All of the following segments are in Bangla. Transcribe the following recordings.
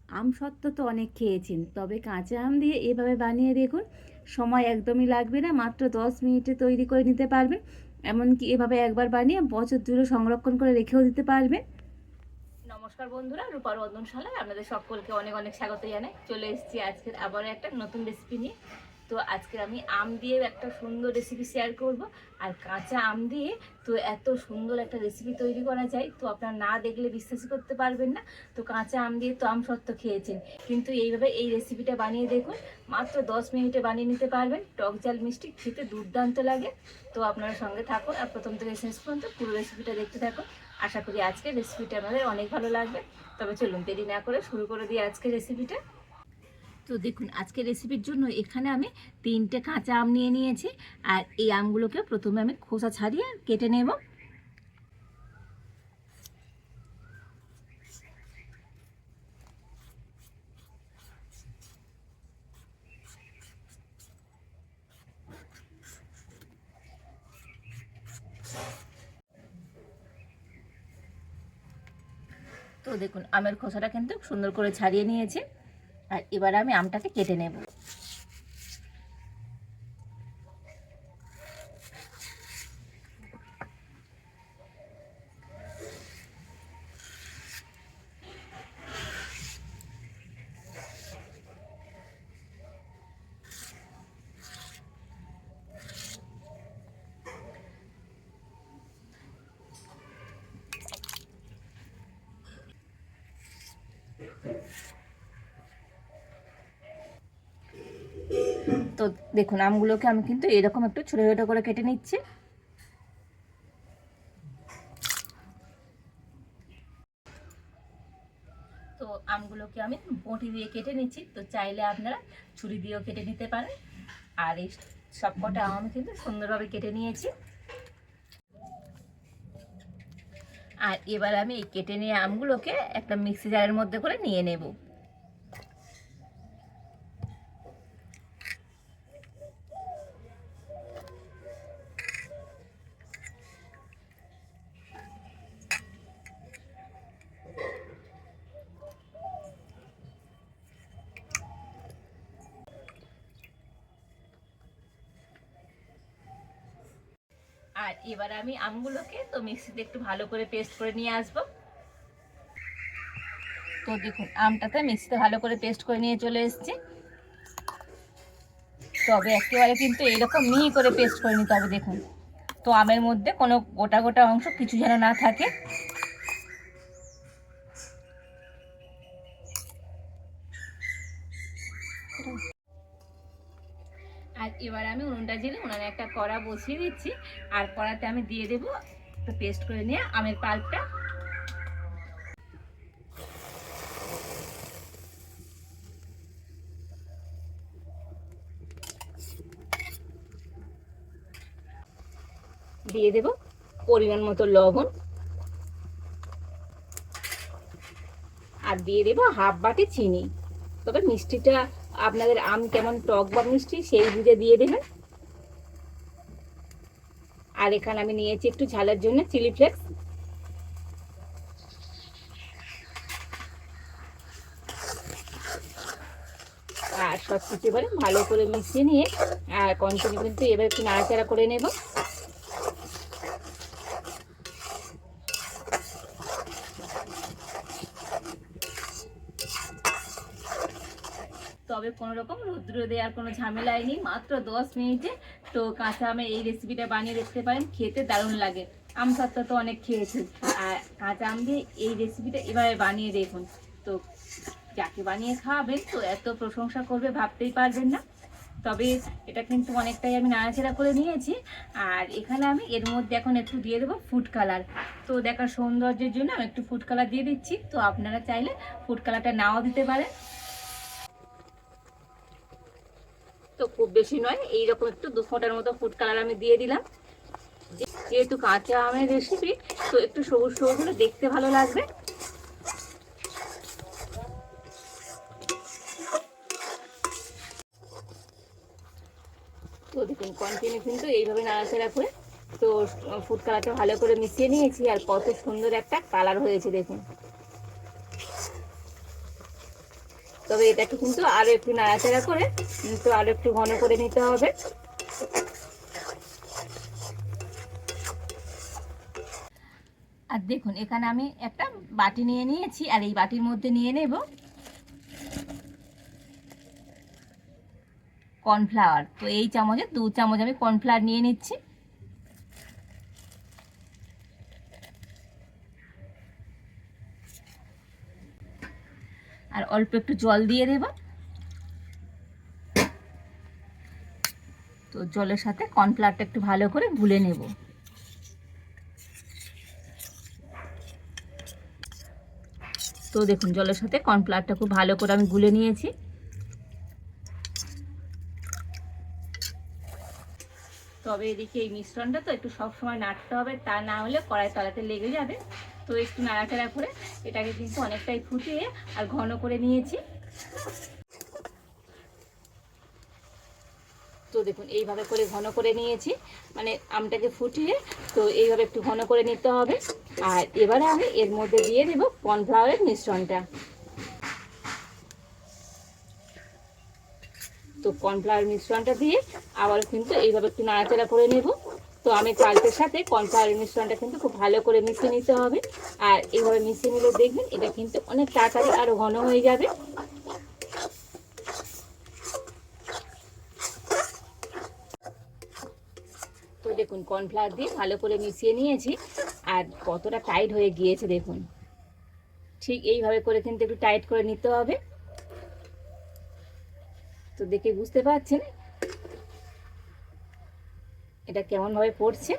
আম সত্ত্ব তো অনেক খেয়েছেন, তবে কাঁচা আম দিয়ে এভাবে বানিয়ে দেখুন। সময় একদমই লাগবে না, মাত্র 10 মিনিটে তৈরি করে নিতে পারবেন। এমনকি এভাবে একবার বানিয়ে বছর জুড়ে সংরক্ষণ করে রেখেও দিতে পারবেন। নমস্কার বন্ধুরা, রূপার রন্ধনশালায় আপনাদের সকলকে অনেক অনেক স্বাগত জানাই। চলে এসেছি আজকের আবার একটা নতুন রেসিপি নিয়ে। তো আজকে আমি আম দিয়ে একটা সুন্দর রেসিপি শেয়ার করব। আর কাঁচা আম দিয়ে তো এত সুন্দর একটা রেসিপি তৈরি করা যায়, তো আপনারা না দেখলে বিশ্বাসই করতে পারবেন না। তো কাঁচা আম দিয়ে তো আম সত্ত্ব খেয়েছেন, কিন্তু এইভাবে এই রেসিপিটা বানিয়ে দেখুন। মাত্র 10 মিনিটে বানিয়ে নিতে পারবেন। টক ঝাল মিষ্টি খেতে দুর্দান্ত লাগে। তো আপনারা সঙ্গে থাকুন আর প্রথম থেকে শেষ পর্যন্ত পুরো রেসিপিটা দেখতে থাকুন। আশা করি আজকের রেসিপিটা আমাদের অনেক ভালো লাগবে। তবে চলুন দেরি না করে শুরু করে দিই আজকের রেসিপিটা। তো দেখুন, আজকের রেসিপির জন্য এখানে আমি 3টে কাঁচা আম নিয়ে নিয়েছি। আর এই আমগুলোকে প্রথমে আমি খোসা ছাড়িয়ে কেটে নেব। তো দেখুন, আমের খোসাটা কিন্তু সুন্দর করে ছাড়িয়ে নিয়েছি। আর এবার আমি আমটাকে কেটে নেব। তো দেখুন, আমগুলোকে আমি কিন্তু এরকম একটু ছোটো ছোটো করে কেটে নিচ্ছি। তো আমগুলোকে আমি বঁটি দিয়ে কেটে নিচ্ছি। তো চাইলে আপনারা ছুরি দিয়েও কেটে নিতে পারেন। আর এই সবকটা আম আমি কিন্তু সুন্দরভাবে কেটে নিয়েছি। আর এবার আমি এই কেটে নিয়ে আমগুলোকে একটা মিক্সি জারের মধ্যে করে নিয়ে নেব। আর এবার আমি আমগুলোকে তো মিক্সিতে একটু ভালো করে পেস্ট করে নিয়ে আসবো। তো দেখুন, আমটাতে মিক্সিতে ভালো করে পেস্ট করে নিয়ে চলে এসেছি। তবে একেবারে কিন্তু এরকম মিহি করে পেস্ট করে নিতে হবে। দেখুন, তো আমের মধ্যে কোনো গোটা গোটা অংশ কিছু যেন না থাকে। আর এবার আমি উনুনটা জেলে উনানে একটা কড়া বসিয়ে দিচ্ছি। আর কড়াতে আমি দিয়ে দেবো তো পেস্ট করে নিয়ে আমের পাল্পটা। দিয়ে দেব পরিমাণ মতো লবণ। আর দিয়ে দেবো হাফ বাটি চিনি। তবে মিষ্টিটা আপনাদের আম কেমন টক বা মিষ্টি সেই বুঝে দিয়ে দেবেন। আর এখানে আমি নিয়েছি একটু ঝালের জন্য চিলি ফ্লেক্স। আর সব কিছু এবারে ভালো করে মিশিয়ে নিয়ে আর কন্টিনিউ কিন্তু এবার একটু নাড়াচাড়া করে নেব। তবে কোনো রকম রৌদ্র দেওয়ার কোনো ঝামেলাই নেই। মাত্র 10 মিনিটে তো কাঁচা আমের এই রেসিপিটা বানিয়ে দেখতে পারেন, খেতে দারুণ লাগে। আম সত্ত্ব তো অনেক খেয়েছি, আর কাঁচা আম দিয়ে এই রেসিপিটা এভাবে বানিয়ে দেখুন। তো যাকে বানিয়ে খাওয়াবেন তো এত প্রশংসা করবে ভাবতেই পারবেন না। তবে এটা কিন্তু অনেকটাই আমি নাড়াচাড়া করে নিয়েছি। আর এখানে আমি এর মধ্যে এখন একটু দিয়ে দেবো ফুড কালার। তো দেখার সৌন্দর্যের জন্য আমি একটু ফুড কালার দিয়ে দিচ্ছি। তো আপনারা চাইলে ফুড কালারটা নাও দিতে পারেন। তো খুব বেশি নয়, এইরকম একটু 2 ফোঁটার মতো ফুড কালার আমি দিয়ে দিলাম। যেহেতু কাঁচা আমের রেসিপি, তো একটু সবুজ সবুজ হলে দেখতে ভালো লাগবে। তো দেখুন, কন্টিনিউ কিন্তু এইভাবে নাড়াচাড়া করে তো ফুড কালারটা ভালো করে মিশিয়ে নিয়েছি। আর কত সুন্দর একটা কালার হয়েছে দেখুন। তবে এটাকে কিন্তু আরও একটু নাড়াচাড়া করে কিন্তু আরও একটু ঘন করে নিতে হবে। আর দেখুন এখানে আমি একটা বাটি নিয়ে নিয়েছি, আর এই বাটির মধ্যে নিয়ে নেব কর্নফ্লাওয়ার। তো এই চামচে 2 চামচ আমি কর্নফ্লাওয়ার নিয়ে নিচ্ছি। আর অল্প একটু জল দিয়ে দেব। তো জলের সাথে কর্নফ্লাওয়ারটা একটু ভালো করে গুলে নেব। তো দেখুন জলের সাথে কর্নফ্লাওয়ারটা খুব ভালো করে আমি গুলে নিয়েছি। তবে এদিকে এই মিশ্রণটা তো একটু সবসময় নাড়তে হবে, তা না হলে কড়াই তলাতে লেগে যাবে। তো একটু নাড়াচাড়া করে এটাকে কিন্তু অনেকটাই ফুটিয়ে আর ঘন করে নিয়েছি। তো দেখুন এইভাবে করে ঘন করে নিয়েছি, মানে আমটাকে ফুটিয়ে তো এইভাবে একটু ঘন করে নিতে হবে। আর এবারে আমি এর মধ্যে দিয়ে দেব কর্নফ্লাওয়ারের মিশ্রণটা। তো কর্নফ্লাওয়ার মিশ্রণটা দিয়ে আবার কিন্তু এইভাবে একটু নাড়াচাড়া করে নেব। তো আমি পাল্পের সাথে কর্নফ্লাওয়ার মিশ্রণটা কিন্তু খুব ভালো করে মিশিয়ে নিতে হবে। আর এইভাবে মিশিয়ে নিলে দেখবেন এটা কিন্তু অনেক তাড়াতাড়ি আরও ঘন হয়ে যাবে। তো দেখুন কর্নফ্লাওয়ার দিয়ে ভালো করে মিশিয়ে নিয়েছি, আর কতটা টাইট হয়ে গিয়েছে দেখুন। ঠিক এইভাবে করে কিন্তু একটু টাইট করে নিতে হবে। তো দেখে বুঝতে পারছেন এটা কেমনভাবে পড়ছে।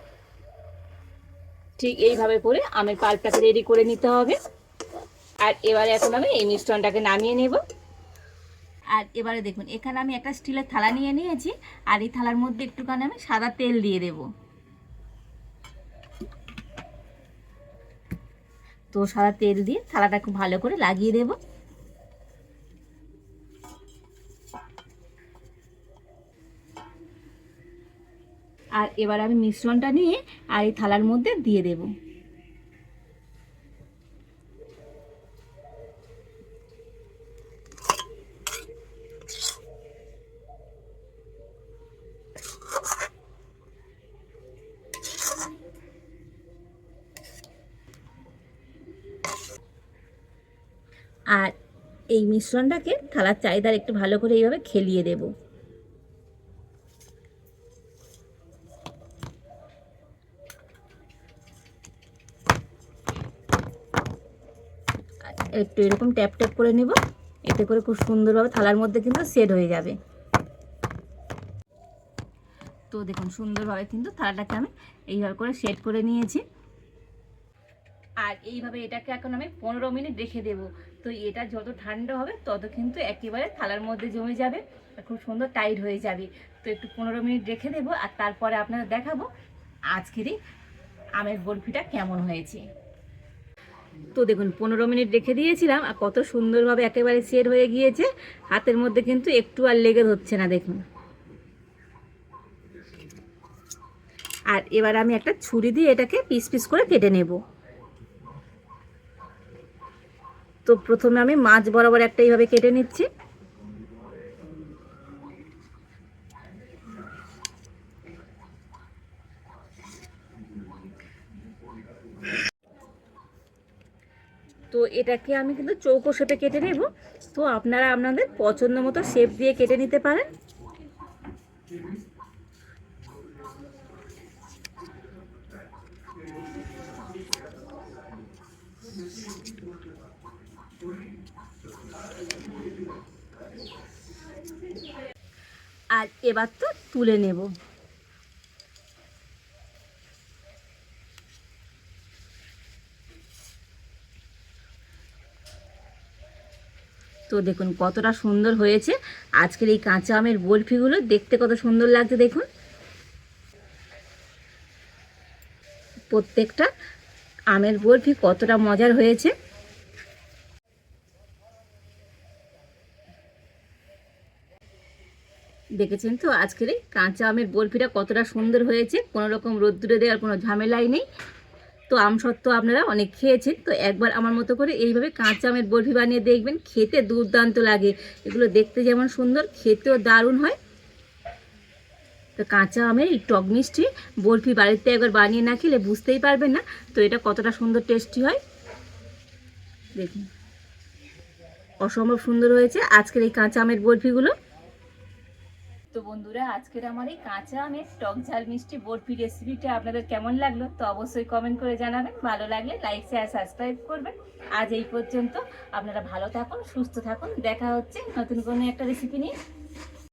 ঠিক এইভাবে করে আমের পাল্পটাকে রেডি করে নিতে হবে। আর এবারে এখন আমি এই মিশ্রণটাকে নামিয়ে নেব। আর এবারে দেখুন এখানে আমি একটা স্টিলের থালা নিয়ে নিয়েছি, আর এই থালার মধ্যে একটুখানি আমি সাদা তেল দিয়ে দেব। তো সাদা তেল দিয়ে থালাটা খুব ভালো করে লাগিয়ে দেব। আর এবার আমি মিশ্রণটা নিয়ে আর এই থালার মধ্যে দিয়ে দেব। আর এই মিশ্রণটাকে থালার চারিধারে একটু ভালো করে এইভাবে খেলিয়ে দেব। একটু এরকম ট্যাপ ট্যাপ করে নেব, এতে করে খুব সুন্দরভাবে থালার মধ্যে কিন্তু সেট হয়ে যাবে। তো দেখুন সুন্দরভাবে কিন্তু থালাটাকে আমি এইভাবে করে সেট করে নিয়েছি। আর এইভাবে এটাকে এখন আমি 15 মিনিট রেখে দেব। তো এটা যত ঠান্ডা হবে তত কিন্তু একেবারে থালার মধ্যে জমে যাবে আর খুব সুন্দর টাইট হয়ে যাবে। তো একটু 15 মিনিট রেখে দেবো, আর তারপরে আপনাদের দেখাবো আজকেরই আমের বরফিটা কেমন হয়েছে। তো দেখুন 15 মিনিট রেখে দিয়েছিলাম, আর কত সুন্দরভাবে একেবারে সেট হয়ে গিয়েছে। হাতের মধ্যে কিন্তু একটু আর লেগে ধরছে না দেখুন। আর এবার আমি একটা ছুরি দিয়ে এটাকে পিস পিস করে কেটে নেব। তো প্রথমে আমি মাছ বরাবর একটা এইভাবে কেটে নিচ্ছি। তো এটাকে আমি কিন্তু চৌকো শেপে কেটে নেব। তো আপনারা আপনাদের পছন্দ মতো শেপ দিয়ে কেটে নিতে পারেন। আর এবার তো তুলে নেব। তো দেখুন কতটা সুন্দর হয়েছে আজকের এই কাঁচা আমের বরফিগুলো, দেখতে কত সুন্দর লাগছে দেখুন। প্রত্যেকটা আমের বরফি কতটা মজার হয়েছে। দেখেছেন তো আজকের এই কাঁচা আমের বরফিটা কতটা সুন্দর হয়েছে, কোনো রকম রোদ্দুরে দেওয়ার কোনো ঝামেলাই নেই। তো আম সত্ত্বেও আপনারা অনেক খেয়েছেন, তো একবার আমার মতো করে এইভাবে কাঁচা আমের বরফি বানিয়ে দেখবেন, খেতে দুর্দান্ত লাগে। এগুলো দেখতে যেমন সুন্দর, খেতেও দারুণ হয়। তো কাঁচা আমের এই টক মিষ্টি বরফি বাড়িতে একবার বানিয়ে না খেলে বুঝতেই পারবেন না তো এটা কতটা সুন্দর টেস্টি হয়। দেখুন অসম্ভব সুন্দর হয়েছে আজকের এই কাঁচা আমের বরফিগুলো। তো বন্ধুরা, আজকের আমার এই কাঁচা আমের টক ঝাল মিষ্টি বরফি রেসিপিটা আপনাদের কেমন লাগলো তো অবশ্যই কমেন্ট করে জানাবেন। ভালো লাগলে লাইক শেয়ার সাবস্ক্রাইব করবেন। আজ এই পর্যন্ত, আপনারা ভালো থাকুন, সুস্থ থাকুন, দেখা হচ্ছে নতুন কোনো একটা রেসিপি নিয়ে।